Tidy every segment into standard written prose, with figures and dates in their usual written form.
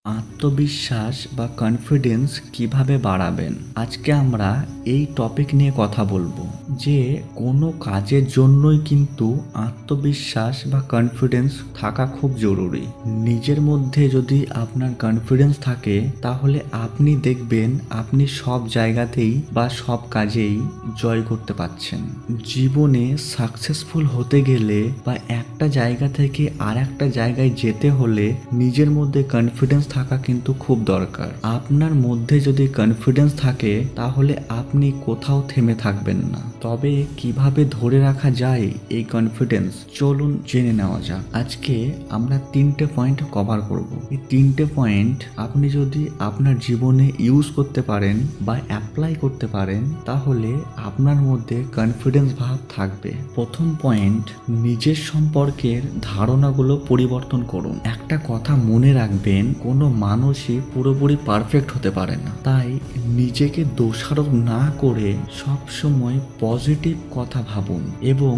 আত্মবিশ্বাস বা কনফিডেন্স কিভাবে বাড়াবেন, আজকে আমরা এই টপিক নিয়ে কথা বলবো যে কোনো কাজের জন্যই কিন্তু আত্মবিশ্বাস বা কনফিডেন্স থাকা খুব জরুরি। নিজের মধ্যে যদি আপনার কনফিডেন্স থাকে তাহলে আপনি দেখবেন আপনি সব জায়গাতেই বা সব কাজেই জয় করতে পারছেন। জীবনে সাকসেসফুল হতে গেলে বা একটা জায়গা থেকে আর একটা জায়গায় যেতে হলে নিজের মধ্যে কনফিডেন্স থাকা কিন্তু খুব দরকার। আপনার মধ্যে যদি কনফিডেন্স থাকে তাহলে আপনি কোথাও থেমে থাকবেন না। তবে কিভাবে ধরে রাখা যায় এই কনফিডেন্স, চলুন জেনে নেওয়া যাক। আজকে আমরা 3টে পয়েন্ট কভার করব। এই 3টে পয়েন্ট আপনি যদি আপনার জীবনে ইউজ করতে পারেন বা অ্যাপ্লাই করতে পারেন তাহলে আপনার মধ্যে কনফিডেন্স ভাব থাকবে। প্রথম পয়েন্ট, নিজের সম্পর্কের ধারণাগুলো পরিবর্তন করুন। একটা কথা মনে রাখবেন, কোনো মানুষই পুরোপুরি পারফেক্ট হতে পারে না। তাই নিজেকে দোষারোপ না করে সবসময় পজিটিভ কথা ভাবুন এবং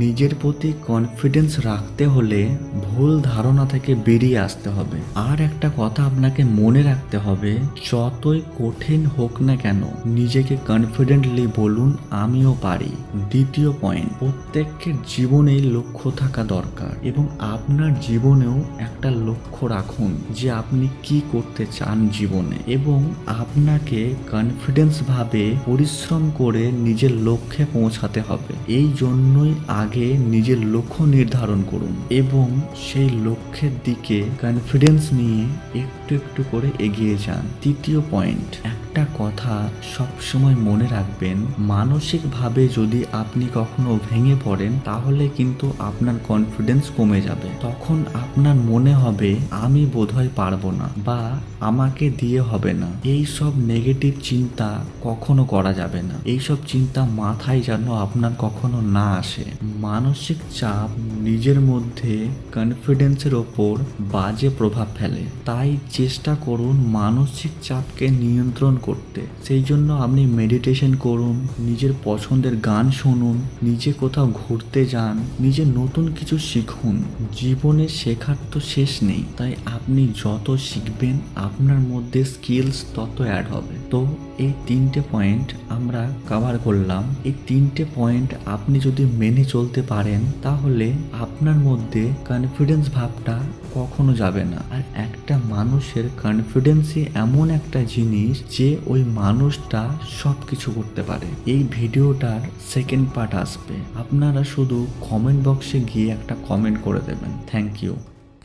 নিজের প্রতি কনফিডেন্স রাখতে হলে ভুল ধারণা থেকে বেরিয়ে আসতে হবে। আর একটা কথা আপনাকে মনে রাখতে হবে, যতই কঠিন হোক না কেন নিজেকে কনফিডেন্টলি বলুন আমিও পারি। দ্বিতীয় পয়েন্ট, প্রত্যেকের জীবনেই লক্ষ্য থাকা দরকার এবং আপনার জীবনেও একটা লক্ষ্য রাখুন যে আপনি কি করতে চান জীবনে, এবং আপনাকে কনফিডেন্স ভাবে পরিশ্রম করে নিজের লক্ষ্যে পৌঁছাতে হবে। এই জন্যই আগে নিজের লক্ষ্য নির্ধারণ করুন এবং সেই লক্ষ্যের দিকে কনফিডেন্স নিয়ে একটু একটু করে এগিয়ে যান। তৃতীয় পয়েন্ট, একটা কথা সবসময় মনে রাখবেন, মানসিকভাবে যদি আপনি কখনো ভেঙে পড়েন তাহলে কিন্তু আপনার কনফিডেন্স কমে যাবে। তখন আপনার মনে হবে আমি বোধহয় পারবো না বা আমাকে দিয়ে হবে না। এই সব নেগেটিভ চিন্তা কখনো করা যাবে না। এই সব চিন্তা মাথায় যেন আপনার কখনো না আসে। মানসিক চাপ নিজের মধ্যে কনফিডেন্সের ওপর বাজে প্রভাব ফেলে। তাই চেষ্টা করুন মানসিক চাপকে নিয়ন্ত্রণ করতে। সেই জন্য আপনি মেডিটেশন করুন, নিজের পছন্দের গান শুনুন, নিজে কোথাও ঘুরতে যান, নিজে নতুন কিছু শিখুন। জীবনে শেখার তো শেষ নেই, তাই আপনি যত শিখবেন আপনার মধ্যে স্কিলস তত অ্যাড হবে। তো এই 3টে পয়েন্ট আমরা কভার করলাম। এই 3টে পয়েন্ট আপনি যদি মেনে চলতে পারেন তাহলে আপনার মধ্যে কনফিডেন্স ভাবটা কখনো যাবে না। আর একটা মানুষের কনফিডেন্সই এমন একটা জিনিস যে ওই মানুষটা সব কিছু করতে পারে। এই ভিডিওটার সেকেন্ড পার্ট আসবে, আপনারা শুধু কমেন্ট বক্সে গিয়ে একটা কমেন্ট করে দেবেন। Thank you.